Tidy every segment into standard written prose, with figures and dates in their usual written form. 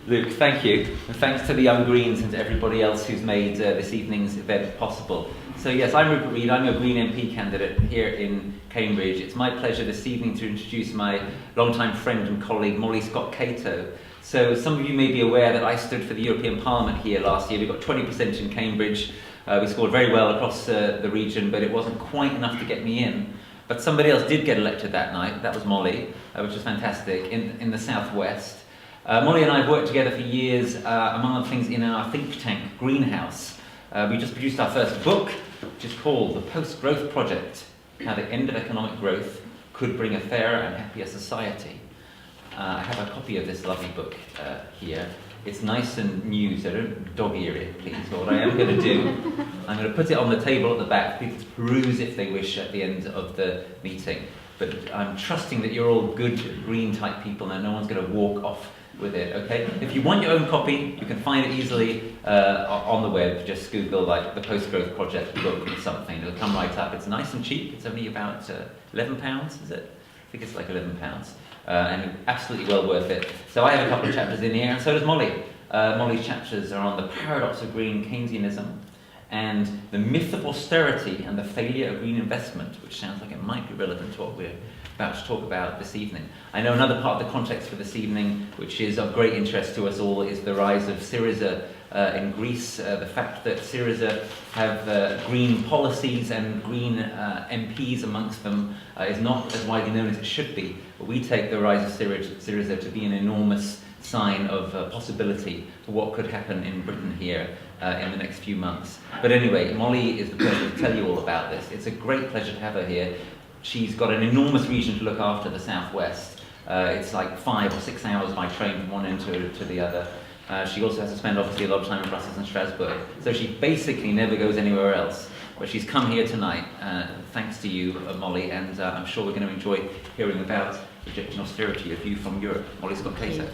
Luke, thank you. And thanks to the Young Greens and to everybody else who's made this evening's event possible. So yes, I'm Rupert Reed. I'm a Green MP candidate here in Cambridge. It's my pleasure this evening to introduce my longtime friend and colleague, Molly Scott Cato. So some of you may be aware that I stood for the European Parliament here last year. We got 20% in Cambridge. We scored very well across the region, but it wasn't quite enough to get me in. But somebody else did get elected that night. That was Molly, which was fantastic, in the southwest. Molly and I have worked together for years, among other things, in our think tank, Greenhouse. We just produced our first book, which is called The Postgrowth Project, How the End of Economic Growth Could Bring a Fairer and Happier Society. I have a copy of this lovely book here. It's nice and new, so don't dog-ear it, please. So what I am going to do, I'm going to put it on the table at the back for people to peruse if they wish at the end of the meeting. But I'm trusting that you're all good green-type people and no one's going to walk off with it, okay? If you want your own copy, you can find it easily on the web. Just Google like the Postgrowth Project book or something. It'll come right up. It's nice and cheap. It's only about £11, is it? I think it's like £11. And absolutely well worth it. So I have a couple of chapters in here, and so does Molly. Molly's chapters are on the paradox of green Keynesianism and the myth of austerity and the failure of green investment, which sounds like it might be relevant to what we're about to talk about this evening. I know another part of the context for this evening, which is of great interest to us all, is the rise of Syriza in Greece. The fact that Syriza have green policies and green MPs amongst them is not as widely known as it should be. But we take the rise of Syriza to be an enormous sign of possibility for what could happen in Britain here in the next few months. But anyway, Molly is the person to tell you all about this. It's a great pleasure to have her here. She's got an enormous region to look after, the southwest. It's like 5 or 6 hours by train from one end to the other. She also has to spend obviously a lot of time in Brussels and Strasbourg. So she basically never goes anywhere else. But she's come here tonight, thanks to you, Molly, and I'm sure we're going to enjoy hearing about rejecting austerity, a view from Europe. Molly Scott Cato.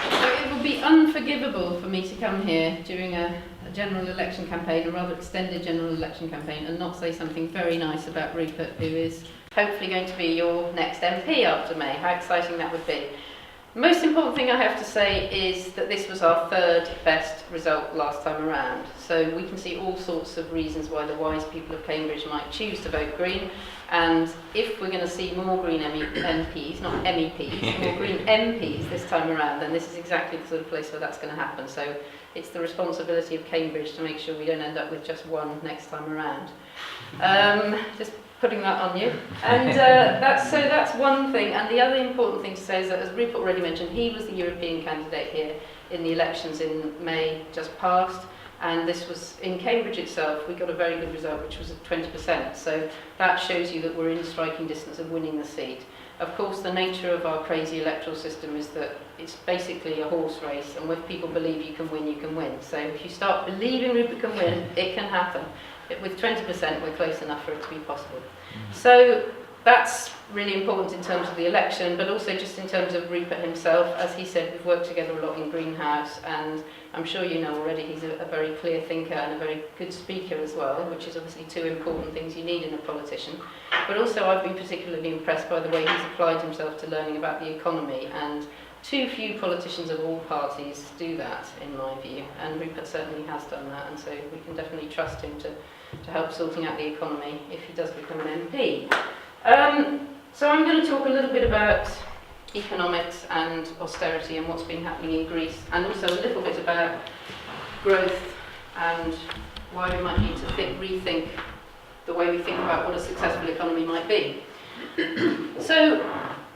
So it would be unforgivable for me to come here during a general election campaign, a rather extended general election campaign, and not say something very nice about Rupert, who is hopefully going to be your next MP after May. How exciting that would be. The most important thing I have to say is that this was our third best result last time around. So we can see all sorts of reasons why the wise people of Cambridge might choose to vote Green. And if we're going to see more Green MPs, not MEPs, more Green MPs this time around, then this is exactly the sort of place where that's going to happen. So it's the responsibility of Cambridge to make sure we don't end up with just one next time around. Just putting that on you. And that's one thing. And the other important thing to say is that, as Rupert already mentioned, he was the European candidate here in the elections in May just past. And this was in Cambridge itself. We got a very good result, which was at 20%. So that shows you that we're in striking distance of winning the seat. Of course, the nature of our crazy electoral system is that it's basically a horse race, and if people believe you can win, you can win. So if you start believing Rupert can win, it can happen. With 20%, we're close enough for it to be possible. So that's really important in terms of the election, but also just in terms of Rupert himself. As he said, we've worked together a lot in Greenhouse, and I'm sure you know already he's a very clear thinker and a very good speaker as well, which is obviously two important things you need in a politician. But also I've been particularly impressed by the way he's applied himself to learning about the economy, and too few politicians of all parties do that, in my view, and Rupert certainly has done that, and so we can definitely trust him to help sorting out the economy if he does become an MP. So I'm going to talk a little bit about economics and austerity and what's been happening in Greece, and also a little bit about growth and why we might need to rethink the way we think about what a successful economy might be. So,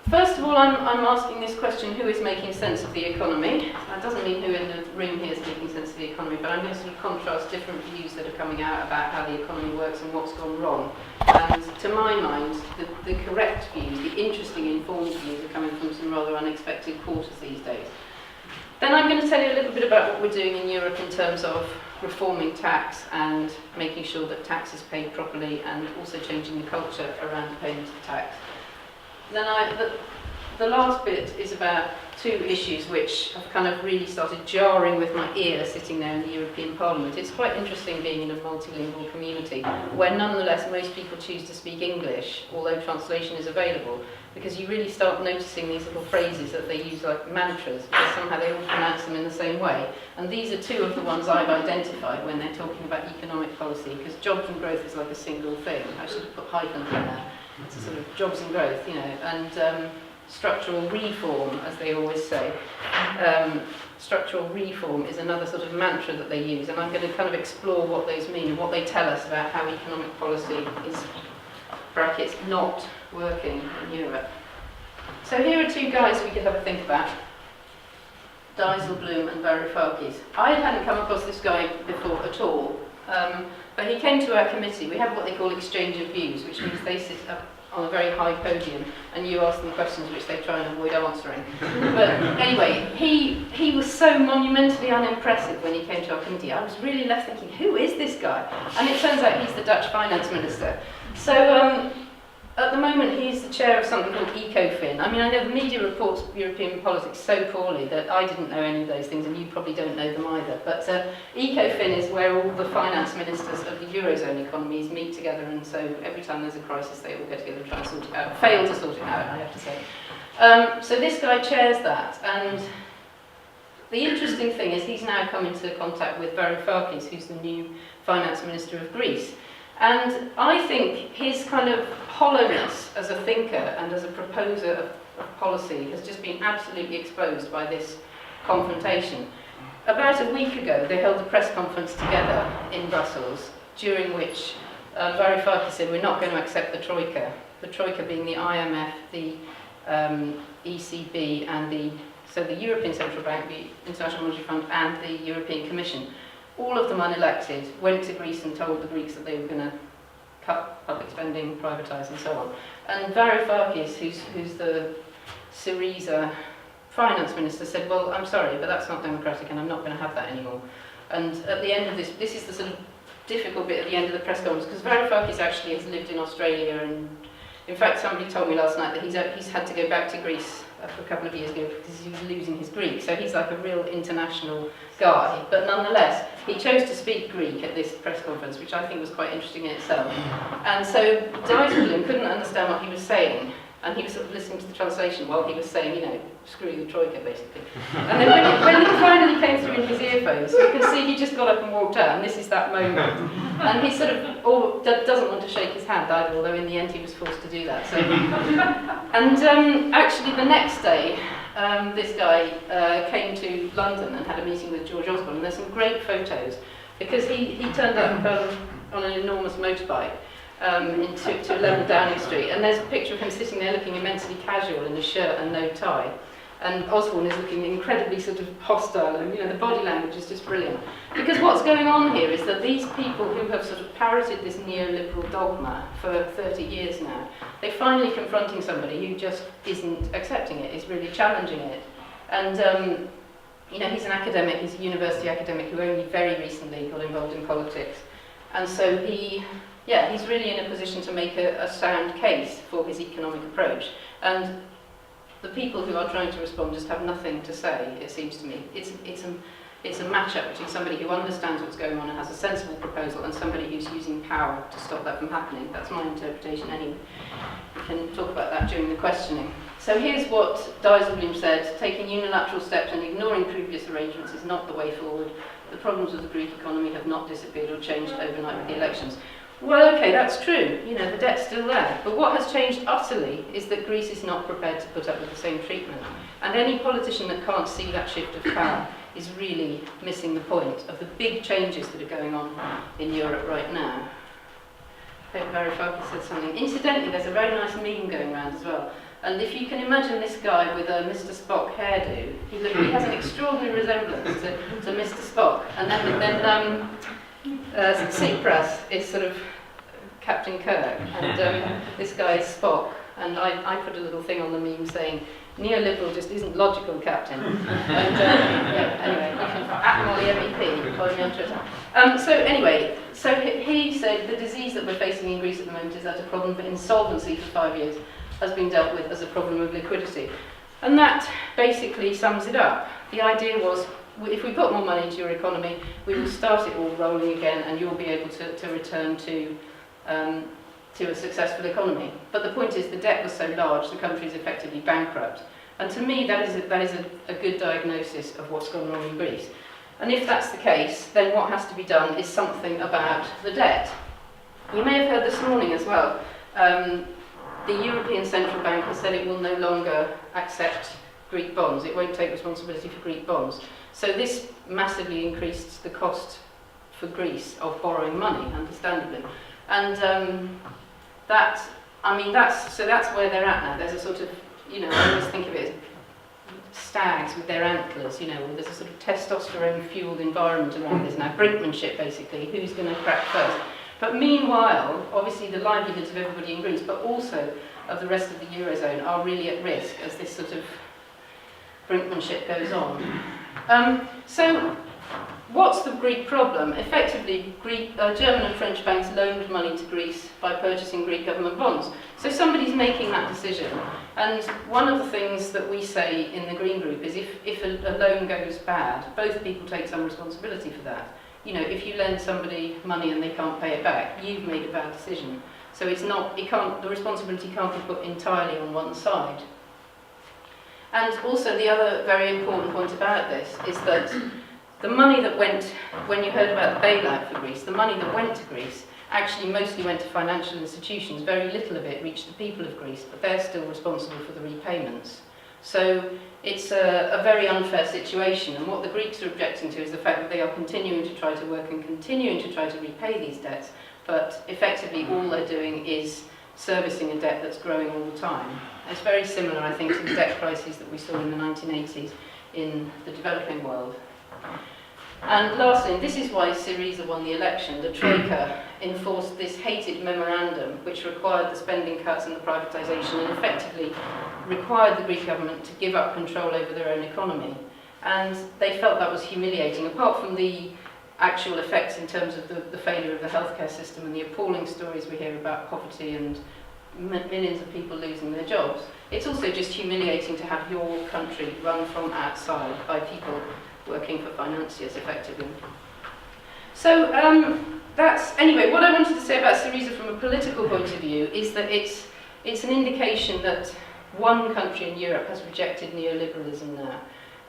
first of all, I'm asking this question: who is making sense of the economy? That doesn't mean who in the room here is making sense of the economy, but I'm going to sort of contrast different views that are coming out about how the economy works and what's gone wrong. And to my mind, the correct views, the interesting, informed views, are coming from some rather unexpected quarters these days. Then I'm going to tell you a little bit about what we're doing in Europe in terms of reforming tax and making sure that tax is paid properly, and also changing the culture around the payment of tax. Then the last bit is about two issues which have kind of really started jarring with my ear sitting there in the European Parliament. It's quite interesting being in a multilingual community where nonetheless most people choose to speak English, although translation is available, because you really start noticing these little phrases that they use like mantras, because somehow they all pronounce them in the same way. And these are two of the ones I've identified when they're talking about economic policy, because jobs and growth is like a single thing. I should have put hyphens in there. It's a sort of jobs and growth, you know, and structural reform, as they always say. Structural reform is another sort of mantra that they use, and I'm going to kind of explore what those mean and what they tell us about how economic policy is, brackets, not working in Europe. So here are two guys we could have a think about. Dijsselbloem and Varoufakis. I hadn't come across this guy before at all, but he came to our committee. We have what they call exchange of views, which means they sit up on a very high podium and you ask them questions which they try and avoid answering. But anyway, he was so monumentally unimpressive when he came to our committee. I was really left thinking, who is this guy? And it turns out he's the Dutch finance minister. So at the moment he's the chair of something called ECOFIN. I mean, I know the media reports European politics so poorly that I didn't know any of those things, and you probably don't know them either. But ECOFIN is where all the finance ministers of the Eurozone economies meet together, and so every time there's a crisis they all get together and try and sort it out. Fail to sort it out, I have to say. So this guy chairs that, and the interesting thing is he's now come into contact with Varoufakis, who's the new finance minister of Greece. And I think his kind of hollowness as a thinker and as a proposer of policy has just been absolutely exposed by this confrontation. About a week ago, they held a press conference together in Brussels, during which Varoufakis said, we're not going to accept the Troika being the IMF, the ECB, and the European Central Bank, the International Monetary Fund, and the European Commission. All of them unelected, went to Greece and told the Greeks that they were going to cut public spending, privatise and so on. And Varoufakis, who's the Syriza finance minister, said, well, I'm sorry, but that's not democratic and I'm not going to have that anymore. And at the end of this is the sort of difficult bit at the end of the press conference, because Varoufakis actually has lived in Australia, and in fact somebody told me last night that he's had to go back to Greece for a couple of years ago because he was losing his Greek, so he's like a real international guy. But nonetheless, he chose to speak Greek at this press conference, which I think was quite interesting in itself. And so Dijsselbloem couldn't understand what he was saying, and he was sort of listening to the translation while he was saying, you know, screw the Troika, basically. And then when he finally came through in his earphones, you can see he just got up and walked out, and this is that moment. And he sort of doesn't want to shake his hand either, although in the end he was forced to do that. So. And actually the next day, this guy came to London and had a meeting with George Osborne, and there's some great photos, because he turned up on an enormous motorbike to 11 Downing Street, and there's a picture of him sitting there looking immensely casual in a shirt and no tie. And Osborne is looking incredibly sort of hostile, and you know, the body language is just brilliant. Because what's going on here is that these people who have sort of parroted this neoliberal dogma for 30 years now, they're finally confronting somebody who just isn't accepting it, is really challenging it. And you know, he's an academic, he's a university academic who only very recently got involved in politics. And so he's really in a position to make a sound case for his economic approach. And the people who are trying to respond just have nothing to say, it seems to me. It's a match-up between somebody who understands what's going on and has a sensible proposal, and somebody who's using power to stop that from happening. That's my interpretation anyway. We can talk about that during the questioning. So here's what Dijsselbloem said: taking unilateral steps and ignoring previous arrangements is not the way forward. The problems of the Greek economy have not disappeared or changed overnight with the elections. Well, okay, that's true. You know, the debt's still there. But what has changed utterly is that Greece is not prepared to put up with the same treatment. And any politician that can't see that shift of power is really missing the point of the big changes that are going on in Europe right now. I hope Varoufakis said something. Incidentally, there's a very nice meme going around as well. And if you can imagine this guy with a Mr. Spock hairdo, he has an extraordinary resemblance to Mr. Spock. And then Tsipras is sort of Captain Kirk, and this guy is Spock. And I put a little thing on the meme saying, neoliberal just isn't logical, Captain. And anyway, at Molly MEP, follow me on Twitter. So he said the disease that we're facing in Greece at the moment is that a problem for insolvency for 5 years. has been dealt with as a problem of liquidity. And that basically sums it up. The idea was, if we put more money into your economy, we will start it all rolling again and you'll be able to return to a successful economy. But the point is the debt was so large, the country is effectively bankrupt. And to me, that is a good diagnosis of what's gone wrong in Greece. And if that's the case, then what has to be done is something about the debt. You may have heard this morning as well, the European Central Bank has said it will no longer accept Greek bonds. It won't take responsibility for Greek bonds. So this massively increased the cost for Greece of borrowing money, understandably. And that's where they're at now. There's a sort of, I always think of it as stags with their antlers, there's a sort of testosterone-fueled environment around this now, brinkmanship basically, who's going to crack first. But meanwhile, obviously the livelihoods of everybody in Greece, but also of the rest of the Eurozone, are really at risk as this sort of brinkmanship goes on. So, what's the Greek problem? Effectively, German and French banks loaned money to Greece by purchasing Greek government bonds. So somebody's making that decision. And one of the things that we say in the Green Group is if a loan goes bad, both people take some responsibility for that. If you lend somebody money and they can't pay it back, you've made a bad decision. So the responsibility can't be put entirely on one side. And also the other very important point about this is that the money that went, when you heard about the bailout for Greece, the money that went to Greece actually mostly went to financial institutions. Very little of it reached the people of Greece, but they're still responsible for the repayments. So it's a very unfair situation, and what the Greeks are objecting to is the fact that they are continuing to try to work and continuing to try to repay these debts, but effectively all they're doing is servicing a debt that's growing all the time. It's very similar, I think, to the debt crises that we saw in the 1980s in the developing world. And lastly, and this is why Syriza won the election, the Troika enforced this hated memorandum which required the spending cuts and the privatisation and effectively required the Greek government to give up control over their own economy. And they felt that was humiliating, apart from the actual effects in terms of the failure of the healthcare system and the appalling stories we hear about poverty and millions of people losing their jobs. It's also just humiliating to have your country run from outside by people working for financiers, effectively. So anyway, what I wanted to say about Syriza from a political point of view is that it's an indication that one country in Europe has rejected neoliberalism now.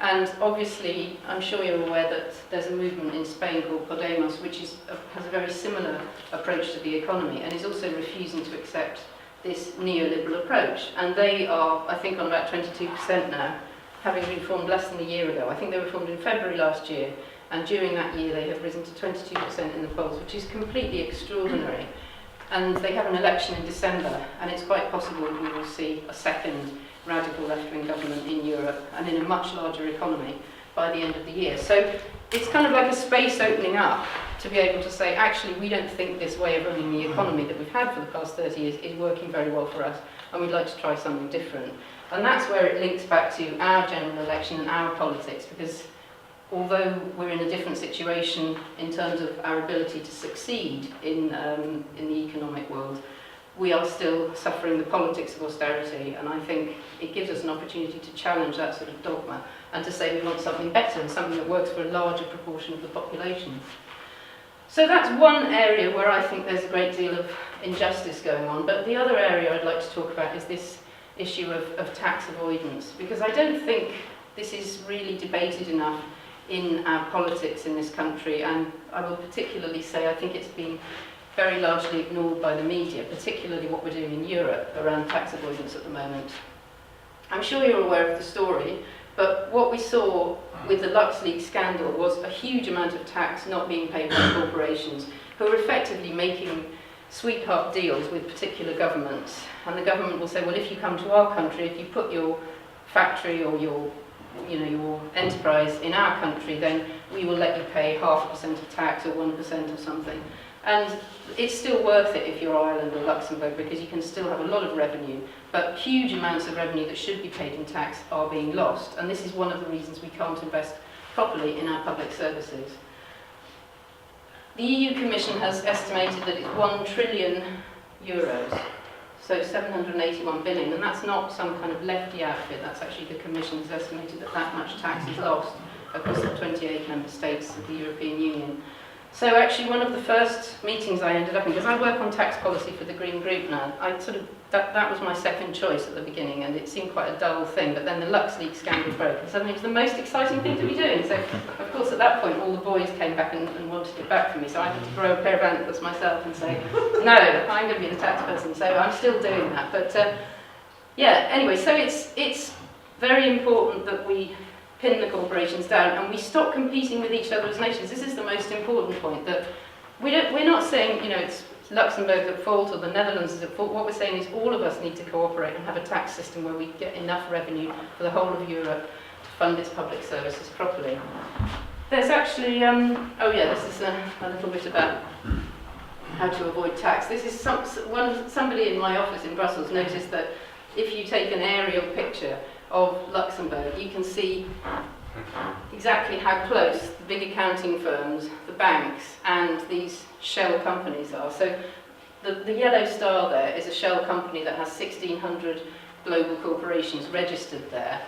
And obviously, I'm sure you're aware that there's a movement in Spain called Podemos, which has a very similar approach to the economy and is also refusing to accept this neoliberal approach. And they are, I think, on about 22% now, having been formed less than a year ago. I think they were formed in February last year, and during that year they have risen to 22% in the polls, which is completely extraordinary. And they have an election in December, and it's quite possible we will see a second radical left-wing government in Europe and in a much larger economy by the end of the year. So it's kind of like a space opening up to be able to say, actually, we don't think this way of running the economy that we've had for the past 30 years is working very well for us, and we'd like to try something different. And that's where it links back to our general election and our politics, because although we're in a different situation in terms of our ability to succeed in the economic world, we are still suffering the politics of austerity, and I think it gives us an opportunity to challenge that sort of dogma and to say we want something better and something that works for a larger proportion of the population. So that's one area where I think there's a great deal of injustice going on, but the other area I'd like to talk about is this issue of tax avoidance, because I don't think this is really debated enough in our politics in this country, and I will particularly say I think it's been very largely ignored by the media, particularly what we're doing in Europe around tax avoidance at the moment. I'm sure you're aware of the story, but what we saw with the LuxLeaks scandal was a huge amount of tax not being paid by corporations who are effectively making sweetheart deals with particular governments. And the government will say, well, if you come to our country, if you put your factory or your enterprise in our country, then we will let you pay 0.5% of tax or 1% or something. And it's still worth it if you're Ireland or Luxembourg, because you can still have a lot of revenue, but huge amounts of revenue that should be paid in tax are being lost. And this is one of the reasons we can't invest properly in our public services. The EU Commission has estimated that it's €1 trillion, So 781 billion, and that's not some kind of lefty outfit, that's actually the Commission's estimated that that much tax is lost across the 28 member states of the European Union. So actually one of the first meetings I ended up in, because I work on tax policy for the Green Group now, that was my second choice at the beginning, and it seemed quite a dull thing, but then the LuxLeaks scandal broke, and suddenly it was the most exciting thing to be doing. So of course at that point all the boys came back and wanted it back from me, so I had to throw a pair of antlers myself and say, no, I'm going to be the tax person, so I'm still doing that. But yeah, anyway, so it's very important that we pin the corporations down and we stop competing with each other as nations. This is the most important point, that we're not saying, you know, it's Luxembourg at fault or the Netherlands is at fault. What we're saying is all of us need to cooperate and have a tax system where we get enough revenue for the whole of Europe to fund its public services properly. There's actually, oh yeah, this is a little bit about how to avoid tax. This is somebody in my office in Brussels noticed that if you take an aerial picture of Luxembourg, you can see exactly how close the big accounting firms, the banks, and these shell companies are. So the yellow star there is a shell company that has 1,600 global corporations registered there,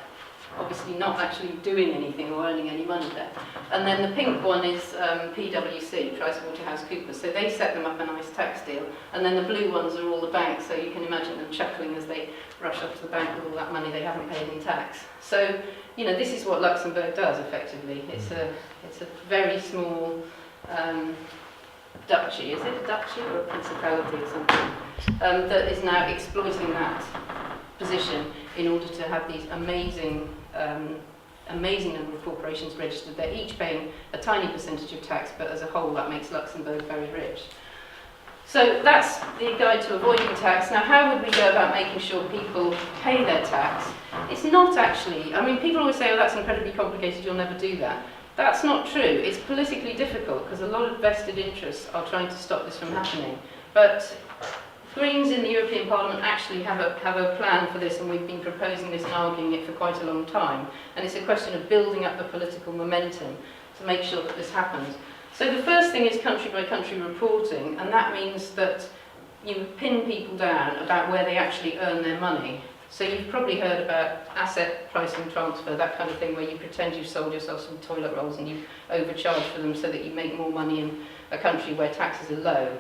obviously not actually doing anything or earning any money there. And then the pink one is PwC, PricewaterhouseCoopers, so they set them up a nice tax deal. And then the blue ones are all the banks, so you can imagine them chuckling as they rush up to the bank with all that money they haven't paid in tax. So, you know, this is what Luxembourg does effectively. It's a very small duchy, is it a duchy or a principality or something, that is now exploiting that position in order to have these amazing number of corporations registered. They're each paying a tiny percentage of tax, but as a whole that makes Luxembourg very rich. So that's the guide to avoiding tax. Now, how would we go about making sure people pay their tax? It's not actually, I mean, people always say, oh, that's incredibly complicated, you'll never do that. That's not true. It's politically difficult because a lot of vested interests are trying to stop this from happening. But Greens in the European Parliament actually have a plan for this, and we've been proposing this and arguing it for quite a long time. And it's a question of building up the political momentum to make sure that this happens. So the first thing is country by country reporting, and that means that you pin people down about where they actually earn their money. So you've probably heard about asset pricing transfer, that kind of thing, where you pretend you've sold yourself some toilet rolls and you overcharge for them so that you make more money in a country where taxes are low.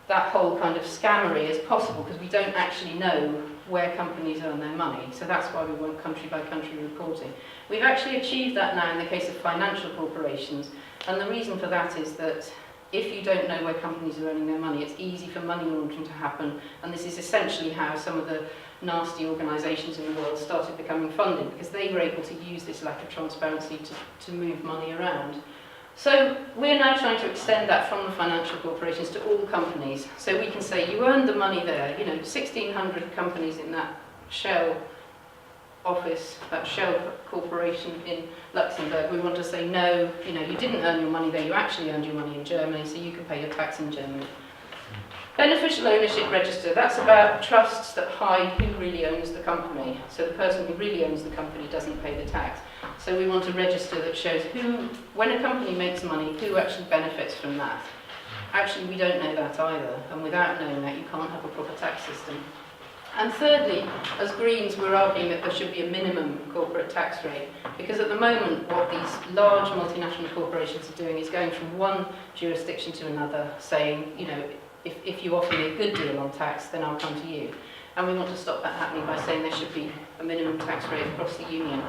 That whole kind of scammery is possible because we don't actually know where companies earn their money. So that's why we want country by country reporting. We've actually achieved that now in the case of financial corporations. And the reason for that is that if you don't know where companies are earning their money, it's easy for money laundering to happen. And this is essentially how some of the nasty organisations in the world started becoming funded, because they were able to use this lack of transparency to move money around. So we're now trying to extend that from the financial corporations to all companies. So we can say, you earned the money there, you know, 1,600 companies in that shell office, that shell corporation in Luxembourg. We want to say, no, you know, you didn't earn your money there, you actually earned your money in Germany, so you can pay your tax in Germany. Beneficial ownership register, that's about trusts that hide who really owns the company. So the person who really owns the company doesn't pay the tax. So we want a register that shows who, when a company makes money, who actually benefits from that. Actually, we don't know that either, and without knowing that, you can't have a proper tax system. And thirdly, as Greens, we're arguing that there should be a minimum corporate tax rate, because at the moment, what these large multinational corporations are doing is going from one jurisdiction to another, saying, you know, if you offer me a good deal on tax, then I'll come to you. And we want to stop that happening by saying there should be a minimum tax rate across the union.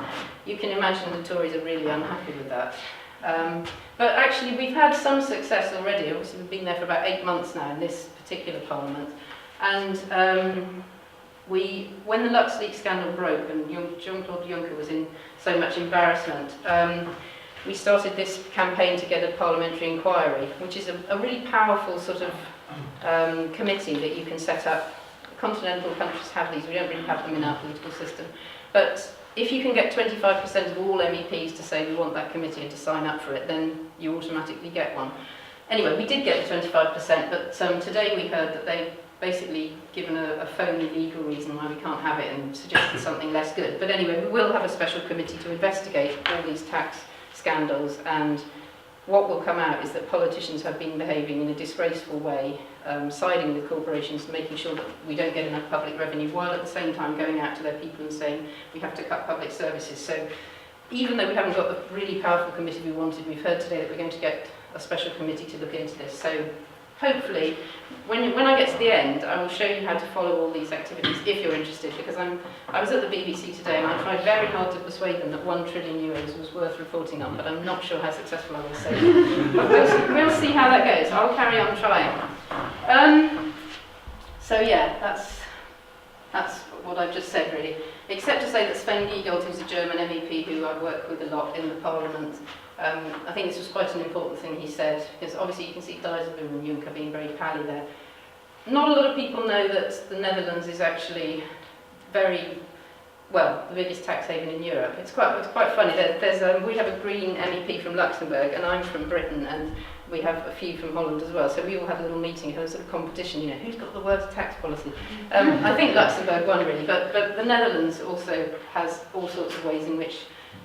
You can imagine the Tories are really unhappy with that. But actually, we've had some success already. Obviously, we've been there for about 8 months now in this particular parliament. And when the LuxLeaks scandal broke and Jean-Claude Juncker was in so much embarrassment, we started this campaign to get a parliamentary inquiry, which is a really powerful sort of committee that you can set up. Continental countries have these, we don't really have them in our political system. But if you can get 25% of all MEPs to say we want that committee and to sign up for it, then you automatically get one. Anyway, we did get the 25%, but today we heard that they've basically given a phony legal reason why we can't have it and suggested something less good. But anyway, we will have a special committee to investigate all these tax scandals and what will come out is that politicians have been behaving in a disgraceful way, siding with corporations, making sure that we don't get enough public revenue, while at the same time going out to their people and saying we have to cut public services. So even though we haven't got the really powerful committee we wanted, we've heard today that we're going to get a special committee to look into this. So hopefully, when I get to the end, I will show you how to follow all these activities if you're interested, because I was at the BBC today and I tried very hard to persuade them that €1 trillion was worth reporting on, but I'm not sure how successful I will say. But we'll see how that goes. I'll carry on trying. So yeah, that's what I've just said really, except to say that Sven Giegold, who's a German MEP who I work with a lot in the Parliament, I think this was quite an important thing he said, because obviously you can see Dijsselbloem and Juncker being very pally there. Not a lot of people know that the Netherlands is actually very, well, the biggest tax haven in Europe. It's quite funny. We have a Green MEP from Luxembourg, and I'm from Britain, and we have a few from Holland as well. So we all had a little meeting, have a sort of competition, you know, who's got the worst tax policy? I think Luxembourg won really, but the Netherlands also has all sorts of ways in which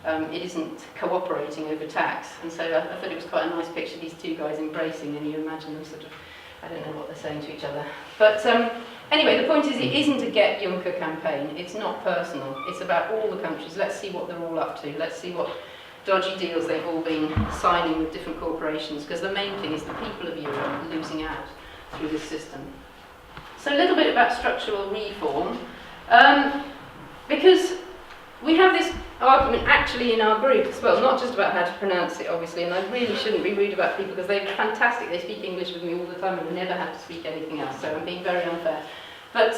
it isn't cooperating over tax. And so I thought it was quite a nice picture, these two guys embracing, and you imagine them sort of, I don't know what they're saying to each other. But anyway, the point is it isn't a Get Juncker campaign. It's not personal. It's about all the countries. Let's see what they're all up to. Let's see what dodgy deals they've all been signing with different corporations, because the main thing is the people of Europe are losing out through this system. So a little bit about structural reform, because we have this argument actually in our group as well, not just about how to pronounce it obviously, and I really shouldn't be rude about people because they're fantastic, they speak English with me all the time and I never have to speak anything else, so I'm being very unfair. But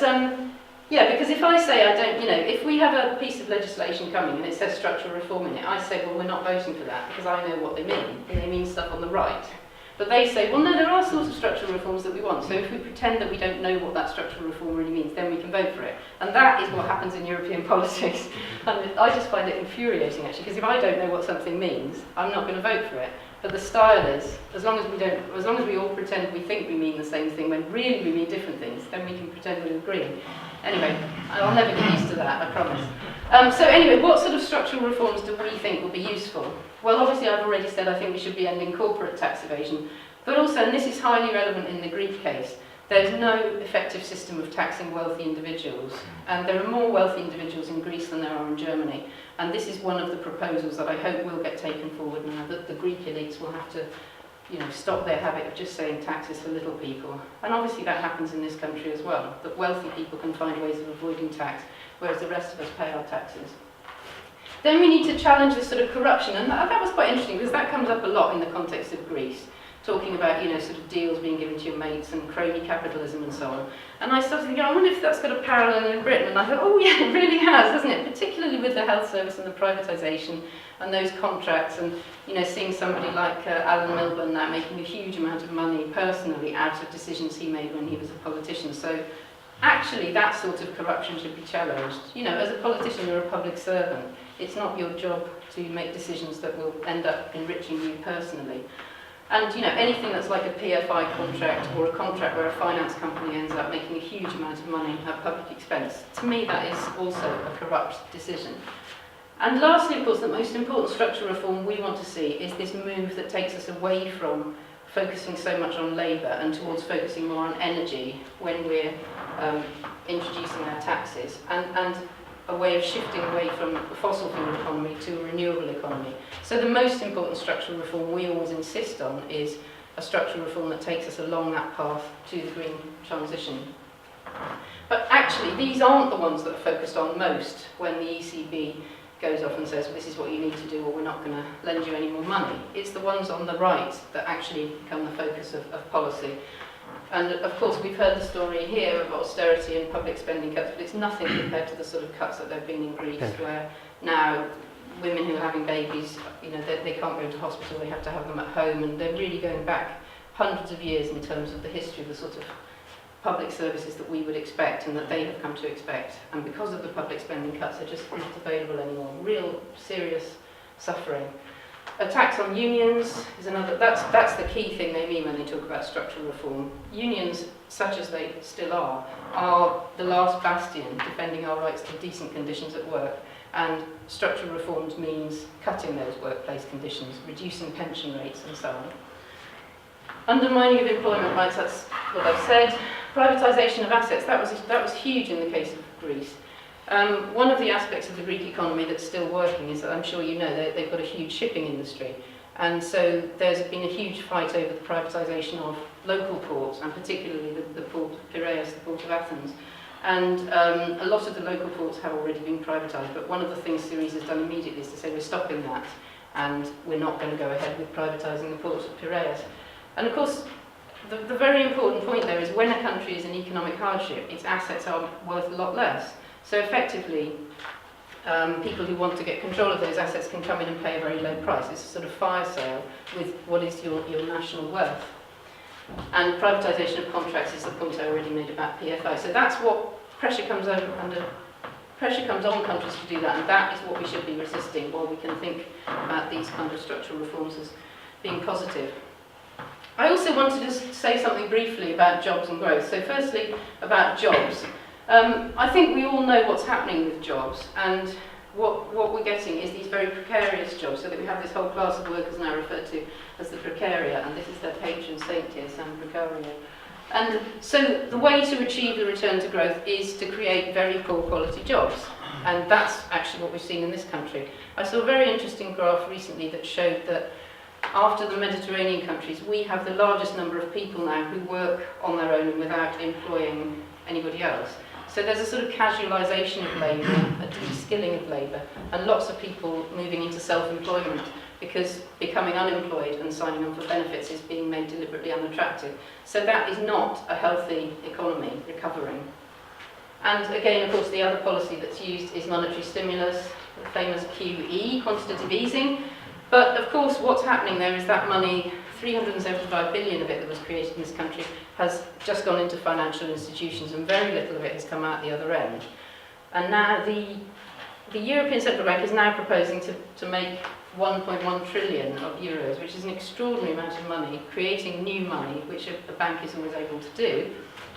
yeah, because if I say I don't, you know, if we have a piece of legislation coming and it says structural reform in it, I say, well, we're not voting for that because I know what they mean, and they mean stuff on the right. But they say, well, no, there are sorts of structural reforms that we want, so if we pretend that we don't know what that structural reform really means, then we can vote for it. And that is what happens in European politics. And I just find it infuriating, actually, because if I don't know what something means, I'm not going to vote for it. But the style is, as long as we all pretend we think we mean the same thing when really we mean different things, then we can pretend we agree. Anyway, I'll never get used to that, I promise. So anyway, what sort of structural reforms do we think will be useful? Well, obviously I've already said I think we should be ending corporate tax evasion, but also, and this is highly relevant in the Greek case, there's no effective system of taxing wealthy individuals, and there are more wealthy individuals in Greece than there are in Germany, and this is one of the proposals that I hope will get taken forward now, that the Greek elites will have to, you know, stop their habit of just saying taxes for little people. And obviously that happens in this country as well, that wealthy people can find ways of avoiding tax, whereas the rest of us pay our taxes. Then we need to challenge this sort of corruption, and that was quite interesting because that comes up a lot in the context of Greece, talking about, you know, sort of deals being given to your mates and crony capitalism and so on. And I started thinking, I wonder if that's got a parallel in Britain, and I thought, oh yeah, it really has, hasn't it? Particularly with the health service and the privatisation and those contracts, and, you know, seeing somebody like Alan Milburn now making a huge amount of money personally out of decisions he made when he was a politician. So actually that sort of corruption should be challenged. You know, as a politician, you're a public servant. It's not your job to make decisions that will end up enriching you personally. And, you know, anything that's like a PFI contract or a contract where a finance company ends up making a huge amount of money at public expense, to me that is also a corrupt decision. And lastly, of course, the most important structural reform we want to see is this move that takes us away from focusing so much on labour and towards focusing more on energy when we're introducing our taxes, and a way of shifting away from a fossil fuel economy to a renewable economy. So the most important structural reform we always insist on is a structural reform that takes us along that path to the green transition. But actually, these aren't the ones that are focused on most when the ECB goes off and says, well, this is what you need to do or we're not going to lend you any more money. It's the ones on the right that actually become the focus of policy. And of course we've heard the story here of austerity and public spending cuts, but it's nothing compared to the sort of cuts that there have been in Greece, where now women who are having babies, you know, they can't go into hospital, they have to have them at home, and they're really going back hundreds of years in terms of the history of the sort of public services that we would expect and that they have come to expect. And because of the public spending cuts, they're just not available anymore. Real serious suffering. A tax on unions is another, that's the key thing they mean when they talk about structural reform. Unions, such as they still are the last bastion defending our rights to decent conditions at work. And structural reforms means cutting those workplace conditions, reducing pension rates and so on. Undermining of employment rights, that's what I've said. Privatisation of assets, that was huge in the case of Greece. One of the aspects of the Greek economy that's still working is that I'm sure you know they've got a huge shipping industry. And so there's been a huge fight over the privatisation of local ports, and particularly the port of Piraeus, the port of Athens. And a lot of the local ports have already been privatised, but one of the things Syriza has done immediately is to say we're stopping that, and we're not going to go ahead with privatising the port of Piraeus. And of course, the very important point there is when a country is in economic hardship, its assets are worth a lot less. So effectively, people who want to get control of those assets can come in and pay a very low price. It's a sort of fire sale with what is your national worth. And privatisation of contracts is the point I already made about PFI. So that's what pressure comes on countries to do that, and that is what we should be resisting while we can think about these kind of structural reforms as being positive. I also wanted to say something briefly about jobs and growth. So firstly, about jobs. I think we all know what's happening with jobs, and what we're getting is these very precarious jobs, so that we have this whole class of workers now referred to as the precaria, and this is their patron saint here, San Precario. And so the way to achieve the return to growth is to create very poor quality jobs, and that's actually what we've seen in this country. I saw a very interesting graph recently that showed that after the Mediterranean countries, we have the largest number of people now who work on their own and without employing anybody else. So there's a sort of casualisation of labour, a de-skilling of labour, and lots of people moving into self-employment because becoming unemployed and signing on for benefits is being made deliberately unattractive. So that is not a healthy economy recovering. And again, of course, the other policy that's used is monetary stimulus, the famous QE, quantitative easing. But of course, what's happening there is that money, 375 billion of it that was created in this country, has just gone into financial institutions, and very little of it has come out the other end. And now the European Central Bank is now proposing to make 1.1 trillion of euros, which is an extraordinary amount of money, creating new money, which a bank is always able to do.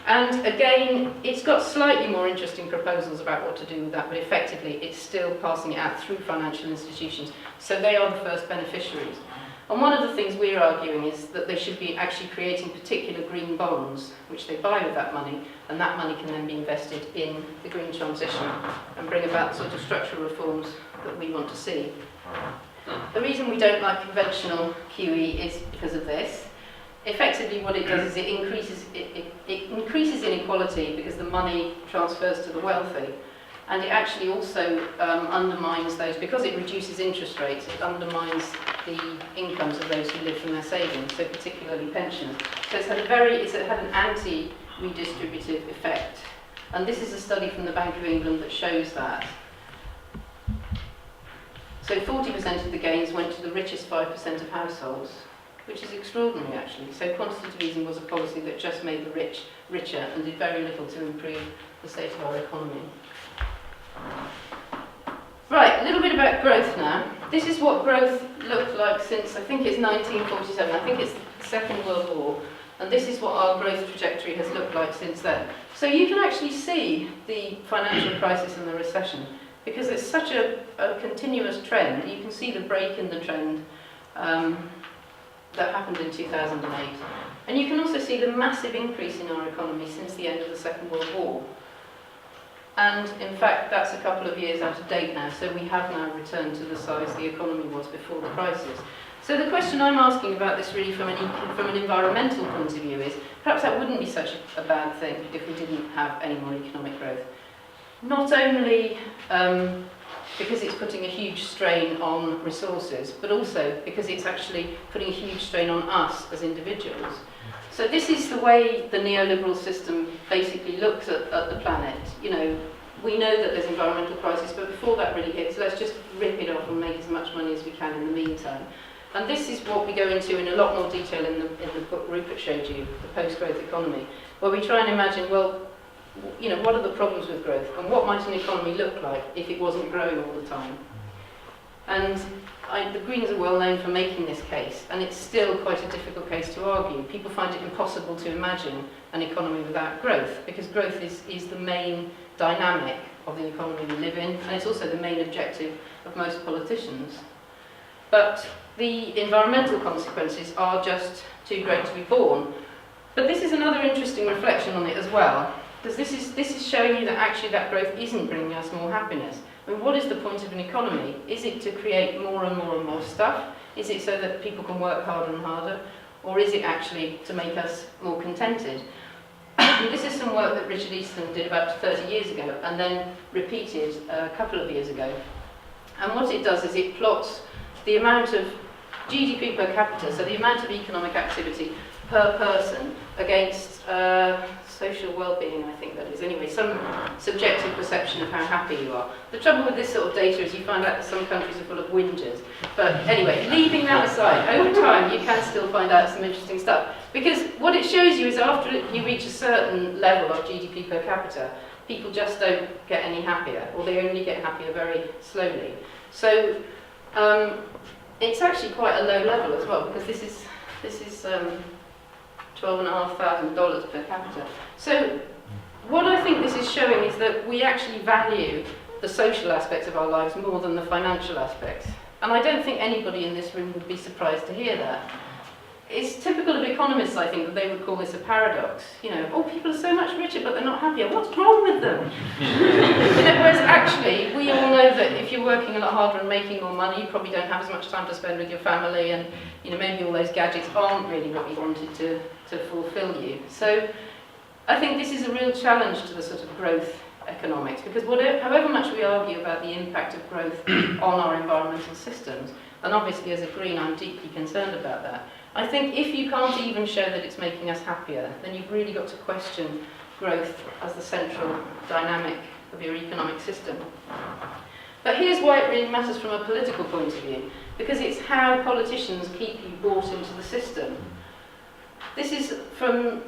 And again, it's got slightly more interesting proposals about what to do with that, but effectively it's still passing it out through financial institutions. So they are the first beneficiaries. And one of the things we're arguing is that they should be actually creating particular green bonds, which they buy with that money, and that money can then be invested in the green transition and bring about the sort of structural reforms that we want to see. The reason we don't like conventional QE is because of this. Effectively what it does is it increases inequality because the money transfers to the wealthy, and it actually also undermines those, because it reduces interest rates, it undermines the incomes of those who live from their savings, so particularly pensioners. So it's had an anti-redistributive effect, and this is a study from the Bank of England that shows that. So 40% of the gains went to the richest 5% of households, which is extraordinary actually. So quantitative easing was a policy that just made the rich richer and did very little to improve the state of our economy. Right, a little bit about growth now. This is what growth looked like since, I think it's 1947, I think it's the Second World War, and this is what our growth trajectory has looked like since then. So you can actually see the financial crisis and the recession, because it's such a continuous trend. You can see the break in the trend that happened in 2008. And you can also see the massive increase in our economy since the end of the Second World War. And in fact, that's a couple of years out of date now, so we have now returned to the size the economy was before the crisis. So the question I'm asking about this really from an environmental point of view is, perhaps that wouldn't be such a bad thing if we didn't have any more economic growth. Not only because it's putting a huge strain on resources, but also because it's actually putting a huge strain on us as individuals. So this is the way the neoliberal system basically looks at the planet. You know, we know that there's environmental crisis, but before that really hits, let's just rip it off and make as much money as we can in the meantime. And this is what we go into in a lot more detail in the book Rupert showed you, The Postgrowth Economy, where we try and imagine, well, you know, what are the problems with growth, and what might an economy look like if it wasn't growing all the time? And the Greens are well known for making this case, and it's still quite a difficult case to argue. People find it impossible to imagine an economy without growth, because growth is the main dynamic of the economy we live in, and it's also the main objective of most politicians. But the environmental consequences are just too great to be borne. But this is another interesting reflection on it as well, because this is showing you that actually that growth isn't bringing us more happiness. I mean, what is the point of an economy? Is it to create more and more and more stuff? Is it so that people can work harder and harder? Or is it actually to make us more contented? This is some work that Richard Easton did about 30 years ago and then repeated a couple of years ago. And what it does is it plots the amount of GDP per capita, so the amount of economic activity per person against social well-being, I think that is. Anyway, some subjective perception of how happy you are. The trouble with this sort of data is you find out that some countries are full of whingers. But anyway, leaving that aside, over time you can still find out some interesting stuff. Because what it shows you is after you reach a certain level of GDP per capita, people just don't get any happier, or they only get happier very slowly. So it's actually quite a low level as well, because this is $12,500 per capita. So what I think this is showing is that we actually value the social aspects of our lives more than the financial aspects. And I don't think anybody in this room would be surprised to hear that. It's typical of economists, I think, that they would call this a paradox. You know, oh, people are so much richer, but they're not happier. What's wrong with them? Whereas actually, we all know that if you're working a lot harder and making more money, you probably don't have as much time to spend with your family, and you know, maybe all those gadgets aren't really what you wanted to fulfill you. So I think this is a real challenge to the sort of growth economics, because however much we argue about the impact of growth on our environmental systems, and obviously as a Green I'm deeply concerned about that, I think if you can't even show that it's making us happier, then you've really got to question growth as the central dynamic of your economic system. But here's why it really matters from a political point of view, because it's how politicians keep you bought into the system. This is from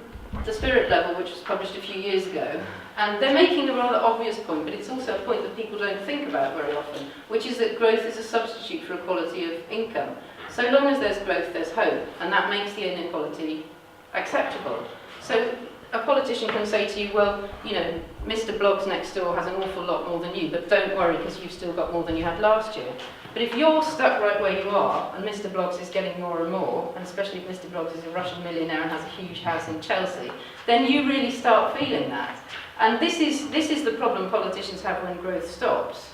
the Spirit Level, which was published a few years ago, and they're making a rather obvious point, but it's also a point that people don't think about very often, which is that growth is a substitute for equality of income. So long as there's growth, there's hope, and that makes the inequality acceptable. So a politician can say to you, well, you know, Mr. Bloggs next door has an awful lot more than you, but don't worry because you've still got more than you had last year. But if you're stuck right where you are, and Mr. Bloggs is getting more and more, and especially if Mr. Bloggs is a Russian millionaire and has a huge house in Chelsea, then you really start feeling that. And this is the problem politicians have when growth stops.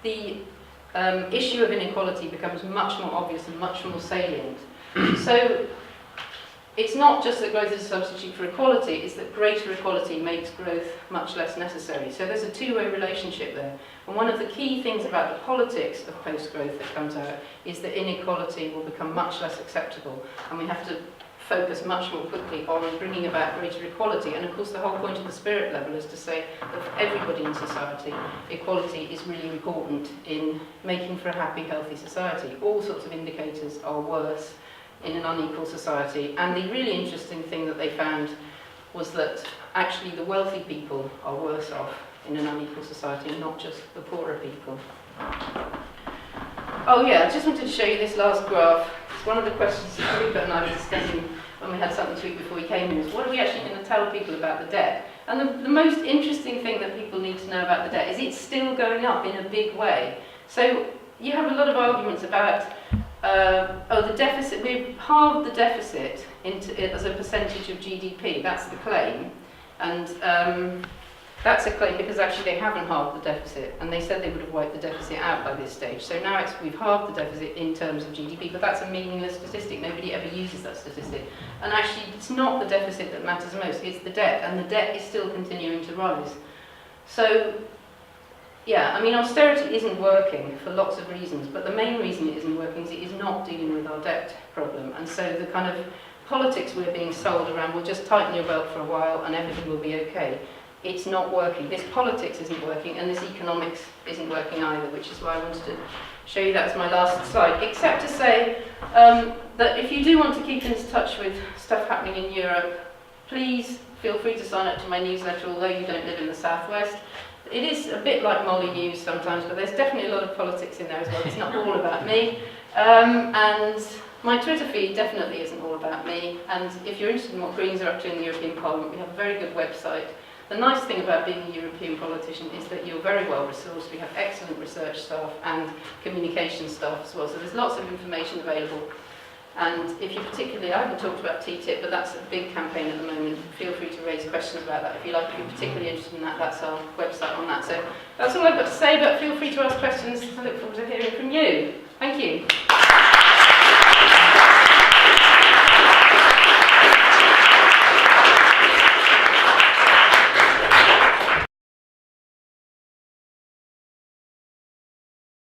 The issue of inequality becomes much more obvious and much more salient. So it's not just that growth is a substitute for equality, it's that greater equality makes growth much less necessary. So there's a two-way relationship there. And one of the key things about the politics of post-growth that comes out is that inequality will become much less acceptable, and we have to focus much more quickly on bringing about greater equality. And of course the whole point of the Spirit Level is to say that for everybody in society, equality is really important in making for a happy, healthy society. All sorts of indicators are worse in an unequal society, and the really interesting thing that they found was that actually the wealthy people are worse off in an unequal society, and not just the poorer people. Oh yeah, I just wanted to show you this last graph. It's one of the questions that Rupert and I were discussing when we had something to eat before we came in, was what are we actually going to tell people about the debt? And the most interesting thing that people need to know about the debt is it's still going up in a big way. So you have a lot of arguments about the deficit, we've halved the deficit as a percentage of GDP, that's the claim. And that's a claim because actually they haven't halved the deficit, and they said they would have wiped the deficit out by this stage. So now we've halved the deficit in terms of GDP, but that's a meaningless statistic. Nobody ever uses that statistic. And actually it's not the deficit that matters most, it's the debt, and the debt is still continuing to rise. So yeah, I mean, austerity isn't working for lots of reasons, but the main reason it isn't working is it is not dealing with our debt problem. And so the kind of politics we're being sold around, will just tighten your belt for a while and everything will be okay. It's not working. This politics isn't working, and this economics isn't working either, which is why I wanted to show you that as my last slide, except to say that if you do want to keep in touch with stuff happening in Europe, please feel free to sign up to my newsletter, although you don't live in the southwest. it is a bit like Molly News sometimes, but there's definitely a lot of politics in there as well. It's not all about me. And my Twitter feed definitely isn't all about me. And if you're interested in what Greens are up to in the European Parliament, we have a very good website. The nice thing about being a European politician is that you're very well resourced. We have excellent research staff and communication staff as well. So there's lots of information available. And if you particularly, I haven't talked about TTIP, but that's a big campaign at the moment. Feel free to raise questions about that. If you like, if you're particularly interested in that, that's our website on that. So that's all I've got to say, but feel free to ask questions. I look forward to hearing from you. Thank you.